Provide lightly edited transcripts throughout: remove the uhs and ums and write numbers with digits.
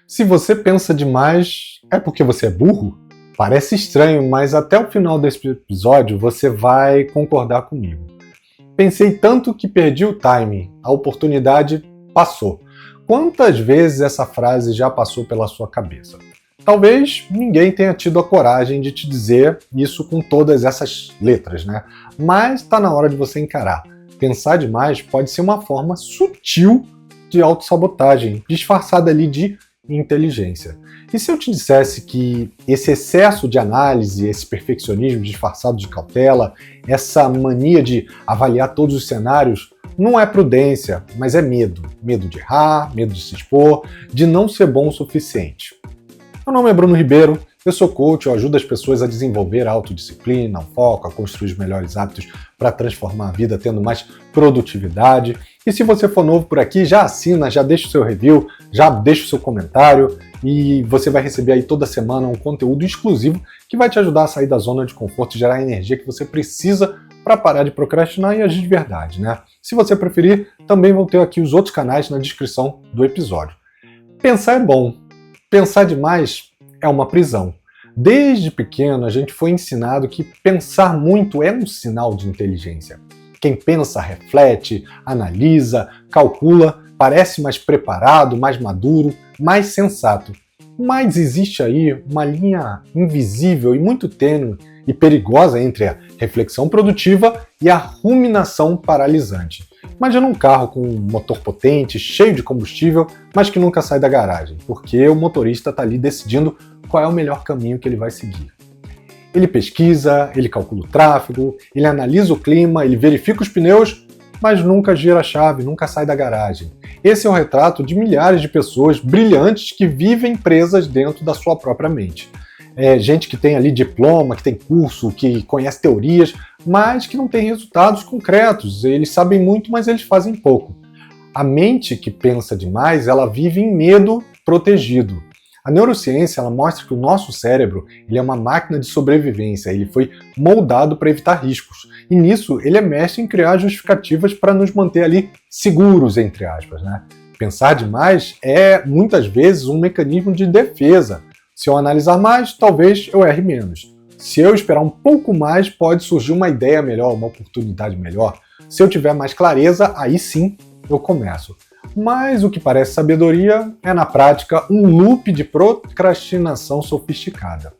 Se você pensa demais, é porque você é burro? Parece estranho, mas até o final desse episódio você vai concordar comigo. Pensei tanto que perdi o timing, a oportunidade passou. Quantas vezes essa frase já passou pela sua cabeça? Talvez ninguém tenha tido a coragem de te dizer isso com todas essas letras, né? Mas está na hora de você encarar. Pensar demais pode ser uma forma sutil de autossabotagem, disfarçada ali de inteligência. E se eu te dissesse que esse excesso de análise, esse perfeccionismo disfarçado de cautela, essa mania de avaliar todos os cenários, não é prudência, mas é medo. Medo de errar, medo de se expor, de não ser bom o suficiente. Meu nome é Bruno Ribeiro, eu sou coach, eu ajudo as pessoas a desenvolver a autodisciplina, o foco, a construir os melhores hábitos para transformar a vida tendo mais produtividade. E se você for novo por aqui, já assina, já deixa o seu review, já deixa o seu comentário e você vai receber aí toda semana um conteúdo exclusivo que vai te ajudar a sair da zona de conforto e gerar a energia que você precisa para parar de procrastinar e agir de verdade, né? Se você preferir, também vão ter aqui os outros canais na descrição do episódio. Pensar é bom. Pensar demais é uma prisão. Desde pequeno a gente foi ensinado que pensar muito é um sinal de inteligência. Quem pensa, reflete, analisa, calcula, parece mais preparado, mais maduro, mais sensato. Mas existe aí uma linha invisível e muito tênue e perigosa entre a reflexão produtiva e a ruminação paralisante. Imagina um carro com um motor potente, cheio de combustível, mas que nunca sai da garagem, porque o motorista está ali decidindo qual é o melhor caminho que ele vai seguir. Ele pesquisa, ele calcula o tráfego, ele analisa o clima, ele verifica os pneus, mas nunca gira a chave, nunca sai da garagem. Esse é o retrato de milhares de pessoas brilhantes que vivem presas dentro da sua própria mente. Gente que tem ali diploma, que tem curso, que conhece teorias, mas que não tem resultados concretos. Eles sabem muito, mas eles fazem pouco. A mente que pensa demais, ela vive em medo protegido. A neurociência ela mostra que o nosso cérebro ele é uma máquina de sobrevivência, ele foi moldado para evitar riscos. E nisso ele é mestre em criar justificativas para nos manter ali seguros, entre aspas, né? Pensar demais é, muitas vezes, um mecanismo de defesa. Se eu analisar mais, talvez eu erre menos. Se eu esperar um pouco mais, pode surgir uma ideia melhor, uma oportunidade melhor. Se eu tiver mais clareza, aí sim eu começo. Mas o que parece sabedoria é, na prática, um loop de procrastinação sofisticada.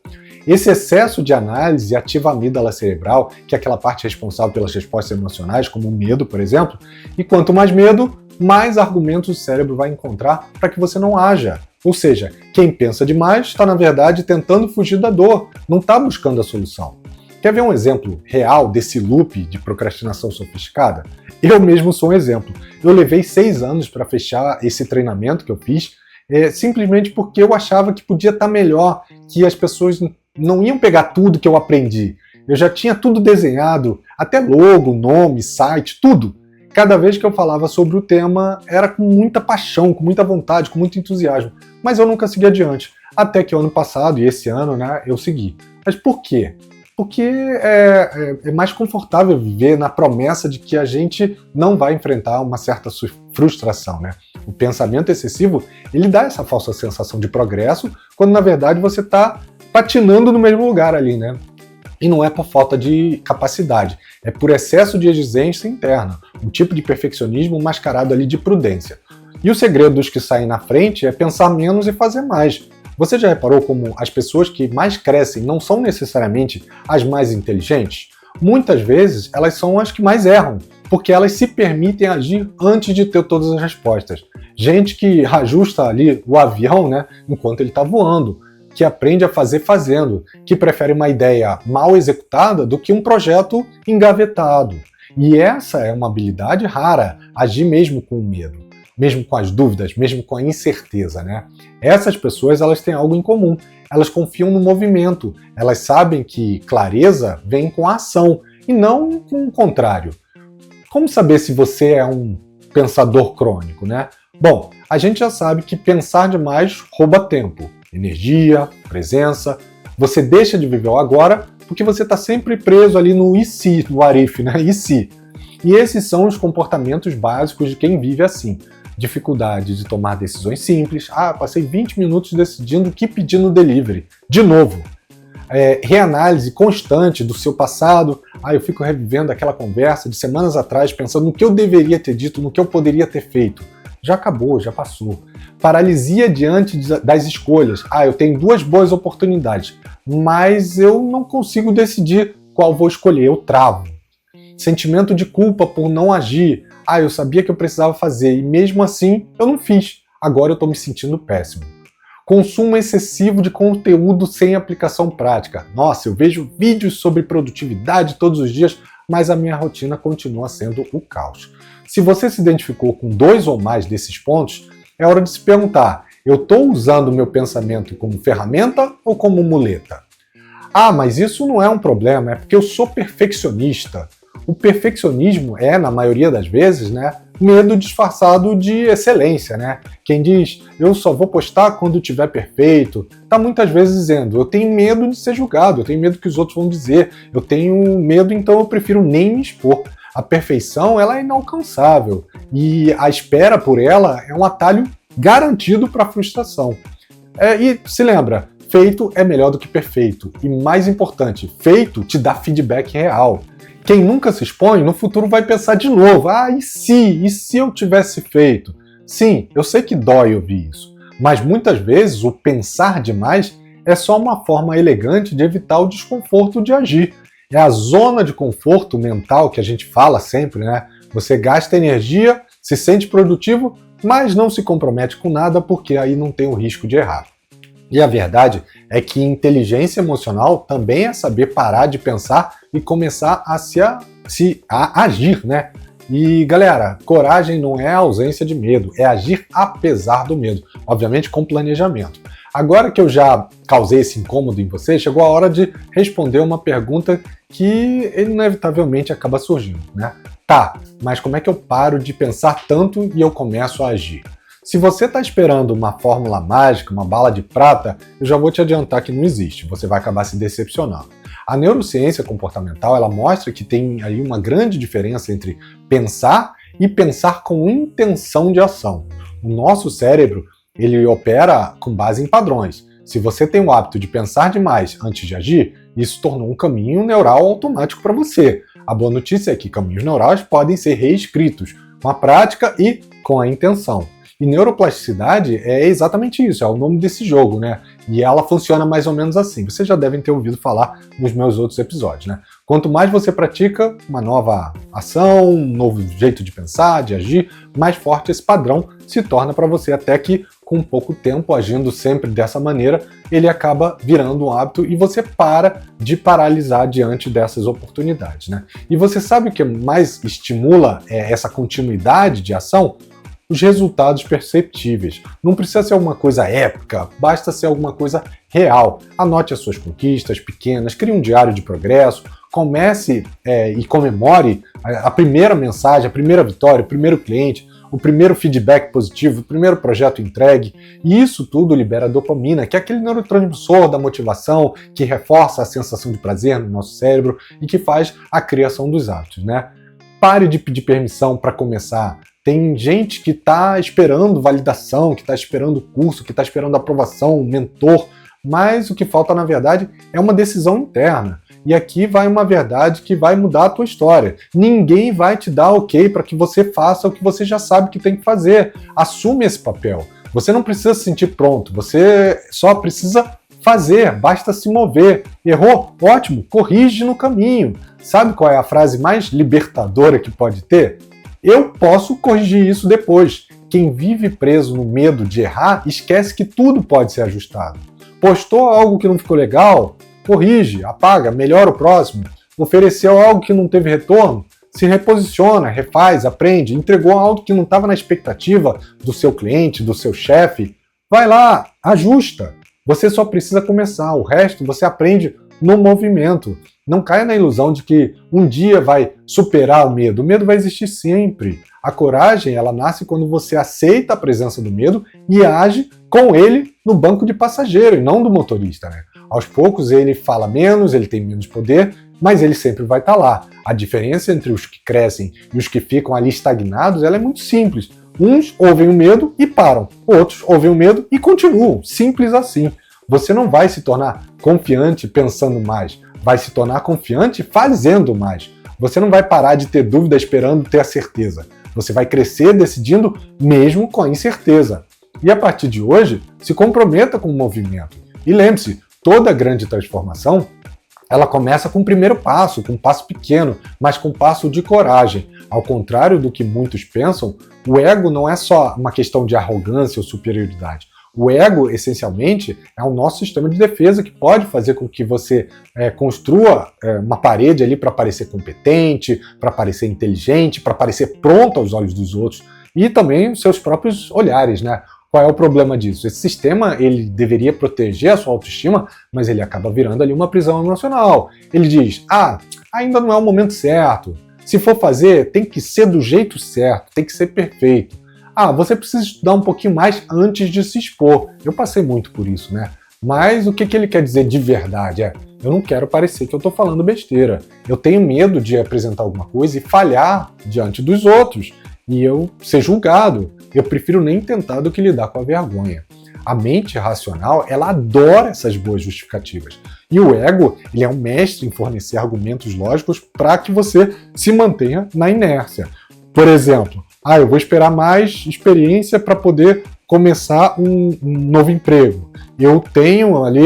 Esse excesso de análise ativa a amígdala cerebral, que é aquela parte responsável pelas respostas emocionais, como o medo, por exemplo, e quanto mais medo, mais argumentos o cérebro vai encontrar para que você não haja. Ou seja, quem pensa demais está, na verdade, tentando fugir da dor, não está buscando a solução. Quer ver um exemplo real desse loop de procrastinação sofisticada? Eu mesmo sou um exemplo. Eu levei 6 anos para fechar esse treinamento que eu fiz, simplesmente porque eu achava que podia estar melhor, que as pessoas não iam pegar tudo que eu aprendi. Eu já tinha tudo desenhado, até logo, nome, site, tudo. Cada vez que eu falava sobre o tema, era com muita paixão, com muita vontade, com muito entusiasmo. Mas eu nunca segui adiante. Até que o ano passado, e esse ano, né, eu segui. Mas por quê? Porque é mais confortável viver na promessa de que a gente não vai enfrentar uma certa frustração, né? O pensamento excessivo, ele dá essa falsa sensação de progresso, quando na verdade você está patinando no mesmo lugar ali, né? E não é por falta de capacidade, é por excesso de exigência interna, um tipo de perfeccionismo mascarado ali de prudência. E o segredo dos que saem na frente é pensar menos e fazer mais. Você já reparou como as pessoas que mais crescem não são necessariamente as mais inteligentes? Muitas vezes elas são as que mais erram, porque elas se permitem agir antes de ter todas as respostas. Gente que ajusta ali o avião, né, enquanto ele está voando, que aprende a fazer fazendo, que prefere uma ideia mal executada do que um projeto engavetado. E essa é uma habilidade rara, agir mesmo com o medo, mesmo com as dúvidas, mesmo com a incerteza, né? Essas pessoas elas têm algo em comum, elas confiam no movimento, elas sabem que clareza vem com a ação e não com o contrário. Como saber se você é um pensador crônico, né? Bom, a gente já sabe que pensar demais rouba tempo, energia, presença. Você deixa de viver o agora porque você está sempre preso ali no e se, no what if, né? E se? E esses são os comportamentos básicos de quem vive assim. dificuldade de tomar decisões simples. Passei 20 minutos decidindo o que pedir no delivery. De novo. Reanálise constante do seu passado. Eu fico revivendo aquela conversa de semanas atrás, pensando no que eu deveria ter dito, no que eu poderia ter feito. Já acabou, já passou. Paralisia diante das escolhas. Eu tenho 2 boas oportunidades, mas eu não consigo decidir qual vou escolher, eu travo. Sentimento de culpa por não agir. Eu sabia que eu precisava fazer e mesmo assim eu não fiz. Agora eu estou me sentindo péssimo. Consumo excessivo de conteúdo sem aplicação prática. Nossa, eu vejo vídeos sobre produtividade todos os dias, mas a minha rotina continua sendo o caos. Se você se identificou com 2 ou mais desses pontos, é hora de se perguntar: eu estou usando o meu pensamento como ferramenta ou como muleta? Mas isso não é um problema, é porque eu sou perfeccionista. O perfeccionismo é, na maioria das vezes, medo disfarçado de excelência, Quem diz, eu só vou postar quando estiver perfeito, está muitas vezes dizendo, eu tenho medo de ser julgado, eu tenho medo que os outros vão dizer, eu tenho medo, então eu prefiro nem me expor. A perfeição, ela é inalcançável, e a espera por ela é um atalho garantido para a frustração. E se lembra, feito é melhor do que perfeito, e mais importante, feito te dá feedback real. Quem nunca se expõe, no futuro vai pensar de novo, e se eu tivesse feito? Sim, eu sei que dói ouvir isso, mas muitas vezes o pensar demais é só uma forma elegante de evitar o desconforto de agir. É a zona de conforto mental que a gente fala sempre, Você gasta energia, se sente produtivo, mas não se compromete com nada porque aí não tem o risco de errar. E a verdade é que inteligência emocional também é saber parar de pensar e começar a agir, E galera, coragem não é a ausência de medo, é agir apesar do medo, obviamente com planejamento. Agora que eu já causei esse incômodo em você, chegou a hora de responder uma pergunta que inevitavelmente acaba surgindo, mas como é que eu paro de pensar tanto e eu começo a agir? Se você está esperando uma fórmula mágica, uma bala de prata, eu já vou te adiantar que não existe, você vai acabar se decepcionando. A neurociência comportamental, ela mostra que tem aí uma grande diferença entre pensar e pensar com intenção de ação. O nosso cérebro, ele opera com base em padrões. Se você tem o hábito de pensar demais antes de agir, isso tornou um caminho neural automático para você. A boa notícia é que caminhos neurais podem ser reescritos com a prática e com a intenção. E neuroplasticidade é exatamente isso, é o nome desse jogo, E ela funciona mais ou menos assim. Vocês já devem ter ouvido falar nos meus outros episódios, Quanto mais você pratica uma nova ação, um novo jeito de pensar, de agir, mais forte esse padrão se torna para você, até que com pouco tempo, agindo sempre dessa maneira, ele acaba virando um hábito e você para de paralisar diante dessas oportunidades, E você sabe o que mais estimula essa continuidade de ação? Os resultados perceptíveis. Não precisa ser alguma coisa épica, basta ser alguma coisa real. Anote as suas conquistas pequenas, crie um diário de progresso, comece e comemore a primeira mensagem, a primeira vitória, o primeiro cliente, o primeiro feedback positivo, o primeiro projeto entregue. E isso tudo libera dopamina, que é aquele neurotransmissor da motivação que reforça a sensação de prazer no nosso cérebro e que faz a criação dos hábitos, Pare de pedir permissão para começar. Tem gente que está esperando validação, que está esperando curso, que está esperando aprovação, mentor, mas o que falta, na verdade, é uma decisão interna. E aqui vai uma verdade que vai mudar a tua história. Ninguém vai te dar ok para que você faça o que você já sabe que tem que fazer. Assume esse papel. Você não precisa se sentir pronto, você só precisa fazer, basta se mover. Errou? Ótimo, corrige no caminho. Sabe qual é a frase mais libertadora que pode ter? Eu posso corrigir isso depois. Quem vive preso no medo de errar, esquece que tudo pode ser ajustado. Postou algo que não ficou legal? Corrige, apaga, melhora o próximo. Ofereceu algo que não teve retorno? Se reposiciona, refaz, aprende. Entregou algo que não estava na expectativa do seu cliente, do seu chefe? Vai lá, ajusta. Você só precisa começar, o resto você aprende no movimento. Não caia na ilusão de que um dia vai superar o medo. O medo vai existir sempre. A coragem, ela nasce quando você aceita a presença do medo e age com ele no banco de passageiro e não do motorista, Aos poucos ele fala menos, ele tem menos poder, mas ele sempre vai estar lá. A diferença entre os que crescem e os que ficam ali estagnados, ela é muito simples. Uns ouvem o medo e param, outros ouvem o medo e continuam, simples assim. Você não vai se tornar confiante pensando mais, vai se tornar confiante fazendo mais. Você não vai parar de ter dúvida esperando ter a certeza. Você vai crescer decidindo mesmo com a incerteza. E a partir de hoje, se comprometa com o movimento. E lembre-se, toda grande transformação, ela começa com o primeiro passo, com um passo pequeno, mas com um passo de coragem. Ao contrário do que muitos pensam, o ego não é só uma questão de arrogância ou superioridade. O ego, essencialmente, é o nosso sistema de defesa que pode fazer com que você construa uma parede ali para parecer competente, para parecer inteligente, para parecer pronto aos olhos dos outros e também os seus próprios olhares, né? Qual é o problema disso? Esse sistema ele deveria proteger a sua autoestima, mas ele acaba virando ali uma prisão emocional. Ele diz, ainda não é o momento certo. Se for fazer, tem que ser do jeito certo, tem que ser perfeito. Você precisa estudar um pouquinho mais antes de se expor. Eu passei muito por isso, né? Mas o que ele quer dizer de verdade? Eu não quero parecer que eu estou falando besteira. Eu tenho medo de apresentar alguma coisa e falhar diante dos outros. E eu ser julgado. Eu prefiro nem tentar do que lidar com a vergonha. A mente racional, ela adora essas boas justificativas. E o ego, ele é um mestre em fornecer argumentos lógicos para que você se mantenha na inércia. Por exemplo, eu vou esperar mais experiência para poder começar um novo emprego. Eu tenho ali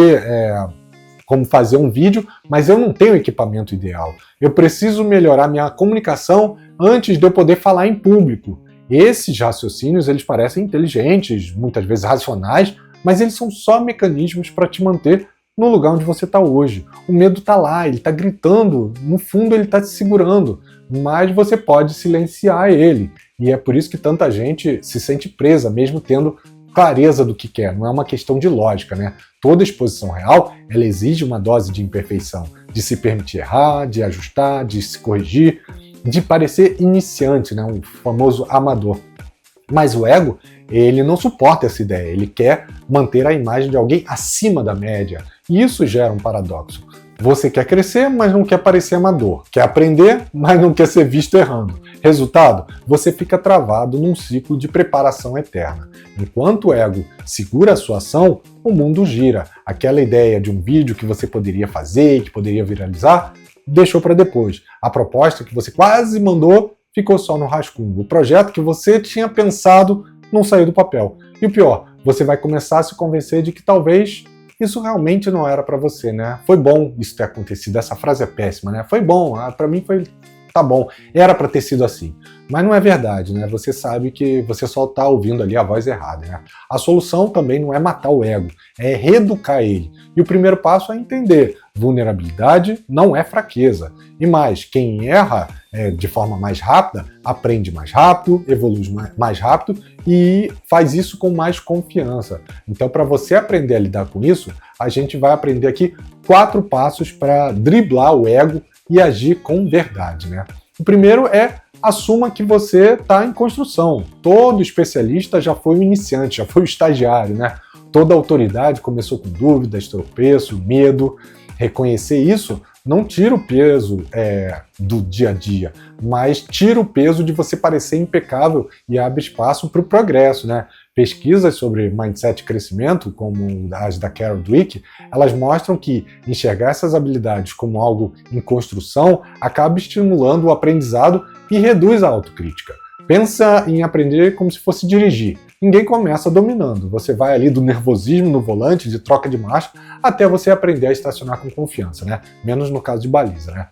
como fazer um vídeo, mas eu não tenho o equipamento ideal. Eu preciso melhorar minha comunicação antes de eu poder falar em público. Esses raciocínios, eles parecem inteligentes, muitas vezes racionais, mas eles são só mecanismos para te manter no lugar onde você está hoje. O medo está lá, ele está gritando, no fundo ele está te segurando, mas você pode silenciar ele. E é por isso que tanta gente se sente presa, mesmo tendo clareza do que quer. Não é uma questão de lógica, né? Toda exposição real, ela exige uma dose de imperfeição, de se permitir errar, de ajustar, de se corrigir, de parecer iniciante, né? Um famoso amador. Mas o ego, ele não suporta essa ideia, ele quer manter a imagem de alguém acima da média. E isso gera um paradoxo. Você quer crescer, mas não quer parecer amador. Quer aprender, mas não quer ser visto errando. Resultado, você fica travado num ciclo de preparação eterna. Enquanto o ego segura a sua ação, o mundo gira. Aquela ideia de um vídeo que você poderia fazer, que poderia viralizar, deixou para depois. A proposta que você quase mandou ficou só no rascunho. O projeto que você tinha pensado não saiu do papel. E o pior, você vai começar a se convencer de que talvez isso realmente não era para você, né? Foi bom isso ter acontecido. Essa frase é péssima, né? Foi bom, para mim foi... Tá bom, era para ter sido assim. Mas não é verdade, né? Você sabe que você só tá ouvindo ali a voz errada, né? A solução também não é matar o ego, é reeducar ele. E o primeiro passo é entender, vulnerabilidade não é fraqueza. E mais, quem erra de forma mais rápida, aprende mais rápido, evolui mais rápido e faz isso com mais confiança. Então, para você aprender a lidar com isso, a gente vai aprender aqui 4 passos para driblar o ego e agir com verdade, né? O primeiro é assuma que você está em construção. Todo especialista já foi um iniciante, já foi um estagiário, né? Toda autoridade começou com dúvidas, tropeço, medo. Reconhecer isso não tira o peso do dia a dia, mas tira o peso de você parecer impecável e abre espaço para o progresso, né? Pesquisas sobre mindset e crescimento, como as da Carol Dweck, elas mostram que enxergar essas habilidades como algo em construção acaba estimulando o aprendizado e reduz a autocrítica. Pensa em aprender como se fosse dirigir. Ninguém começa dominando. Você vai ali do nervosismo no volante, de troca de marcha, até você aprender a estacionar com confiança, né? Menos no caso de baliza, né?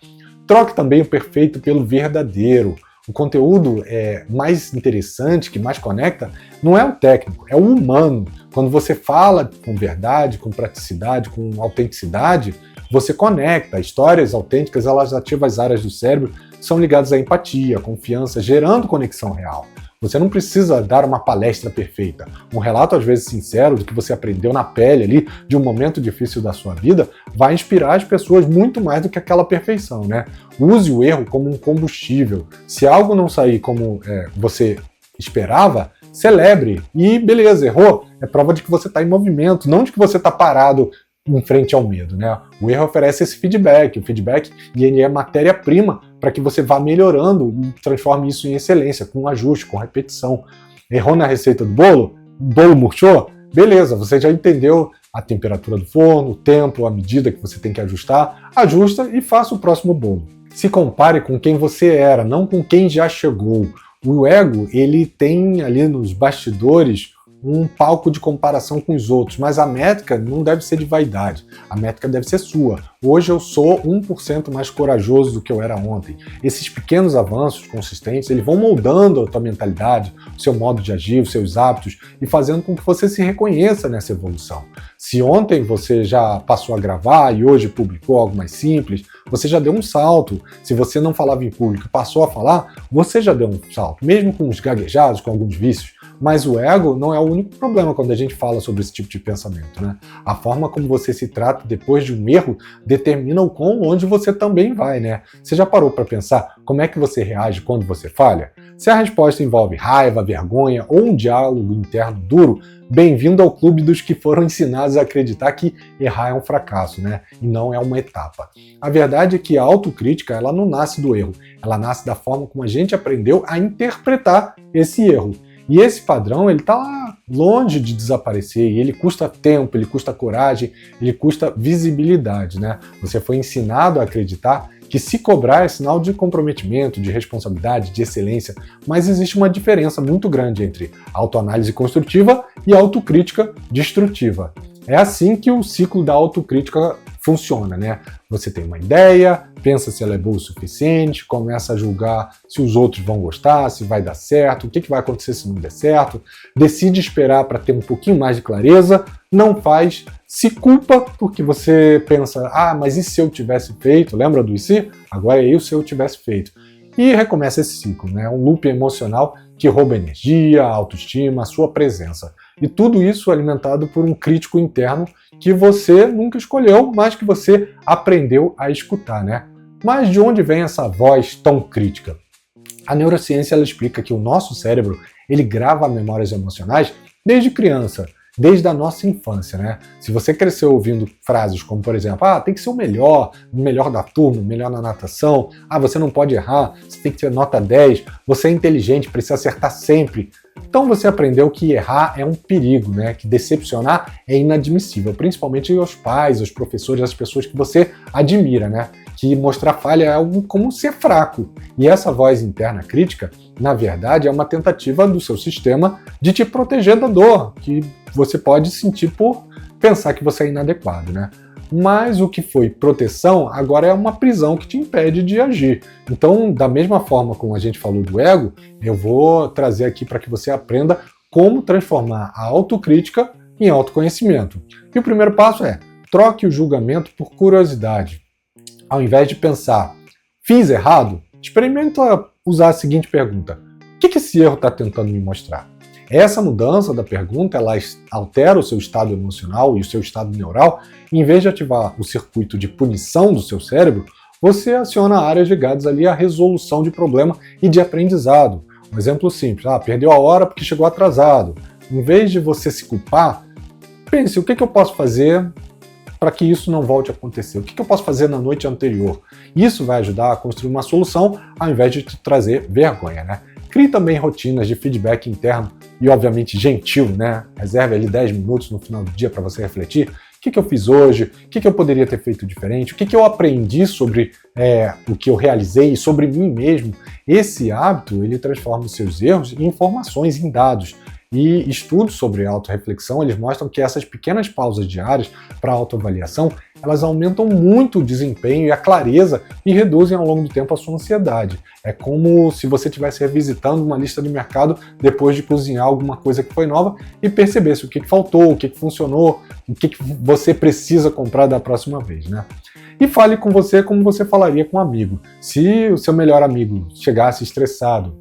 Troque também o perfeito pelo verdadeiro. O conteúdo mais interessante, que mais conecta, não é o técnico, é o humano. Quando você fala com verdade, com praticidade, com autenticidade, você conecta. Histórias autênticas, elas ativam as áreas do cérebro que são ligadas à empatia, à confiança, gerando conexão real. Você não precisa dar uma palestra perfeita. Um relato, às vezes, sincero do que você aprendeu na pele ali, de um momento difícil da sua vida, vai inspirar as pessoas muito mais do que aquela perfeição, né? Use o erro como um combustível. Se algo não sair como você esperava, celebre. E beleza, errou. É prova de que você está em movimento, não de que você está parado em frente ao medo, né? O erro oferece esse feedback. O feedback ele é matéria-prima para que você vá melhorando e transforme isso em excelência, com ajuste, com repetição. Errou na receita do bolo? O bolo murchou? Beleza, você já entendeu a temperatura do forno, o tempo, a medida que você tem que ajustar, ajusta e faça o próximo bolo. Se compare com quem você era, não com quem já chegou. O ego, ele tem ali nos bastidores um palco de comparação com os outros, mas a métrica não deve ser de vaidade, a métrica deve ser sua. Hoje eu sou 1% mais corajoso do que eu era ontem. Esses pequenos avanços consistentes, eles vão moldando a tua mentalidade, o seu modo de agir, os seus hábitos e fazendo com que você se reconheça nessa evolução. Se ontem você já passou a gravar e hoje publicou algo mais simples, você já deu um salto. Se você não falava em público e passou a falar, você já deu um salto, mesmo com os gaguejados, com alguns vícios. Mas o ego não é o único problema quando a gente fala sobre esse tipo de pensamento, né? A forma como você se trata depois de um erro determina o quão longe você também vai, né? Você já parou para pensar como é que você reage quando você falha? Se a resposta envolve raiva, vergonha ou um diálogo interno duro, bem-vindo ao clube dos que foram ensinados a acreditar que errar é um fracasso, né? E não é uma etapa. A verdade é que a autocrítica, ela não nasce do erro, ela nasce da forma como a gente aprendeu a interpretar esse erro. E esse padrão, ele está lá longe de desaparecer, e ele custa tempo, ele custa coragem, ele custa visibilidade, né? Você foi ensinado a acreditar que se cobrar é sinal de comprometimento, de responsabilidade, de excelência, mas existe uma diferença muito grande entre autoanálise construtiva e autocrítica destrutiva. É assim que o ciclo da autocrítica funciona, né? Você tem uma ideia, pensa se ela é boa o suficiente, começa a julgar se os outros vão gostar, se vai dar certo, o que vai acontecer se não der certo, decide esperar para ter um pouquinho mais de clareza, não faz, se culpa porque você pensa, mas e se eu tivesse feito? Lembra do e se? Agora é se eu tivesse feito. E recomeça esse ciclo, né? Um loop emocional que rouba energia, autoestima, a sua presença. E tudo isso alimentado por um crítico interno que você nunca escolheu, mas que você aprendeu a escutar, né? Mas de onde vem essa voz tão crítica? A neurociência ela explica que o nosso cérebro ele grava memórias emocionais desde criança, desde a nossa infância, né? Se você cresceu ouvindo frases como, por exemplo, tem que ser o melhor da turma, o melhor na natação, você não pode errar, você tem que ter nota 10, você é inteligente, precisa acertar sempre. Então você aprendeu que errar é um perigo, né? Que decepcionar é inadmissível, principalmente aos pais, aos professores, às pessoas que você admira, né? Que mostrar falha é algo como ser fraco. E essa voz interna crítica, na verdade, é uma tentativa do seu sistema de te proteger da dor, que você pode sentir por pensar que você é inadequado, né? Mas o que foi proteção, agora é uma prisão que te impede de agir. Então, da mesma forma como a gente falou do ego, eu vou trazer aqui para que você aprenda como transformar a autocrítica em autoconhecimento. E o primeiro passo é, troque o julgamento por curiosidade. Ao invés de pensar, fiz errado, experimenta usar a seguinte pergunta, o que esse erro está tentando me mostrar? Essa mudança da pergunta, ela altera o seu estado emocional e o seu estado neural, e em vez de ativar o circuito de punição do seu cérebro, você aciona áreas ligadas ali à resolução de problema e de aprendizado. Um exemplo simples, perdeu a hora porque chegou atrasado. Em vez de você se culpar, pense, o que eu posso fazer para que isso não volte a acontecer? O que eu posso fazer na noite anterior? Isso vai ajudar a construir uma solução ao invés de te trazer vergonha, né? Crie também rotinas de feedback interno e, obviamente, gentil, né? Reserve ali 10 minutos no final do dia para você refletir. O que eu fiz hoje? O que eu poderia ter feito diferente? O que eu aprendi sobre o que eu realizei, sobre mim mesmo? Esse hábito, ele transforma os seus erros em informações, em dados. E estudos sobre autorreflexão, eles mostram que essas pequenas pausas diárias para autoavaliação, elas aumentam muito o desempenho e a clareza e reduzem ao longo do tempo a sua ansiedade. É como se você estivesse revisitando uma lista de mercado depois de cozinhar alguma coisa que foi nova e percebesse o que faltou, o que funcionou, o que você precisa comprar da próxima vez, né? E fale com você como você falaria com um amigo. Se o seu melhor amigo chegasse estressado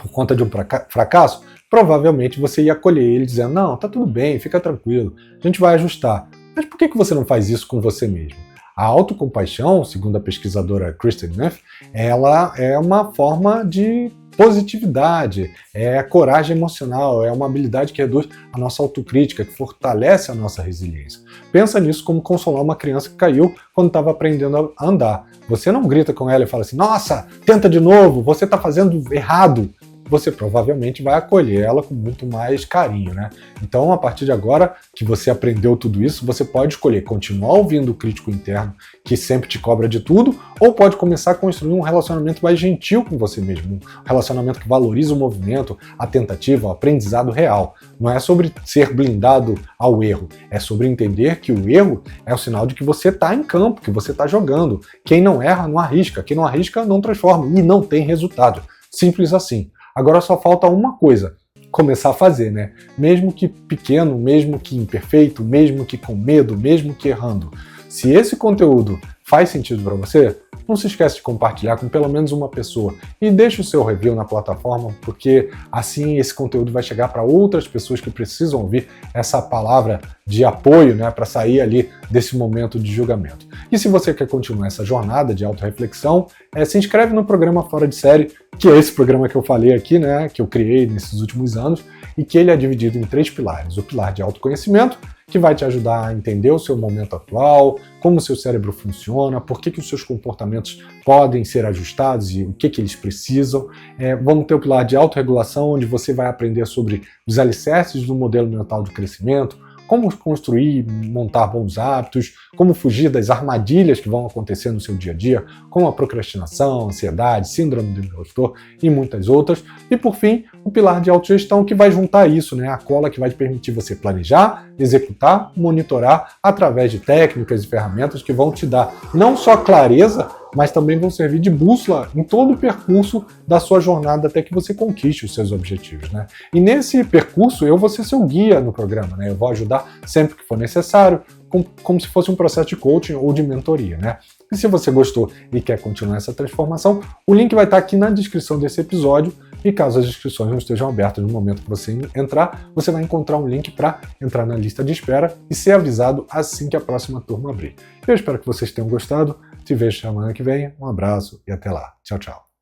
por conta de um fracasso, provavelmente você ia acolher ele dizendo, não, tá tudo bem, fica tranquilo, a gente vai ajustar. Mas por que você não faz isso com você mesmo? A autocompaixão, segundo a pesquisadora Kristen Neff, ela é uma forma de positividade, é coragem emocional, é uma habilidade que reduz a nossa autocrítica, que fortalece a nossa resiliência. Pensa nisso como consolar uma criança que caiu quando estava aprendendo a andar. Você não grita com ela e fala assim, nossa, tenta de novo, você está fazendo errado. você provavelmente vai acolher ela com muito mais carinho, né? Então, a partir de agora que você aprendeu tudo isso, você pode escolher continuar ouvindo o crítico interno, que sempre te cobra de tudo, ou pode começar a construir um relacionamento mais gentil com você mesmo, um relacionamento que valoriza o movimento, a tentativa, o aprendizado real. Não é sobre ser blindado ao erro, é sobre entender que o erro é o sinal de que você está em campo, que você está jogando. Quem não erra, não arrisca. Quem não arrisca, não transforma. E não tem resultado. Simples assim. Agora só falta uma coisa. Começar a fazer, né? Mesmo que pequeno, mesmo que imperfeito, mesmo que com medo, mesmo que errando. Se esse conteúdo faz sentido para você, não se esquece de compartilhar com pelo menos uma pessoa e deixe o seu review na plataforma, porque assim esse conteúdo vai chegar para outras pessoas que precisam ouvir essa palavra de apoio, né, para sair ali desse momento de julgamento. E se você quer continuar essa jornada de autorreflexão, se inscreve no programa Fora de Série, que é esse programa que eu falei aqui, né, que eu criei nesses últimos anos, e que ele é dividido em 3 pilares. O pilar de autoconhecimento, que vai te ajudar a entender o seu momento atual, como o seu cérebro funciona, por que os seus comportamentos podem ser ajustados e o que eles precisam. Vamos ter o pilar de autorregulação, onde você vai aprender sobre os alicerces do modelo mental de crescimento, como construir, montar bons hábitos, como fugir das armadilhas que vão acontecer no seu dia a dia, como a procrastinação, ansiedade, síndrome do impostor e muitas outras. E por fim, o pilar de autogestão, que vai juntar isso, né? A cola que vai te permitir você planejar, executar, monitorar através de técnicas e ferramentas que vão te dar não só clareza, mas também vão servir de bússola em todo o percurso da sua jornada até que você conquiste os seus objetivos, né? E nesse percurso eu vou ser seu guia no programa, né? Eu vou ajudar sempre que for necessário, como se fosse um processo de coaching ou de mentoria, né? E se você gostou e quer continuar essa transformação, o link vai estar aqui na descrição desse episódio. E caso as inscrições não estejam abertas no momento que você entrar, você vai encontrar um link para entrar na lista de espera e ser avisado assim que a próxima turma abrir. Eu espero que vocês tenham gostado. Te vejo semana que vem. Um abraço e até lá. Tchau, tchau.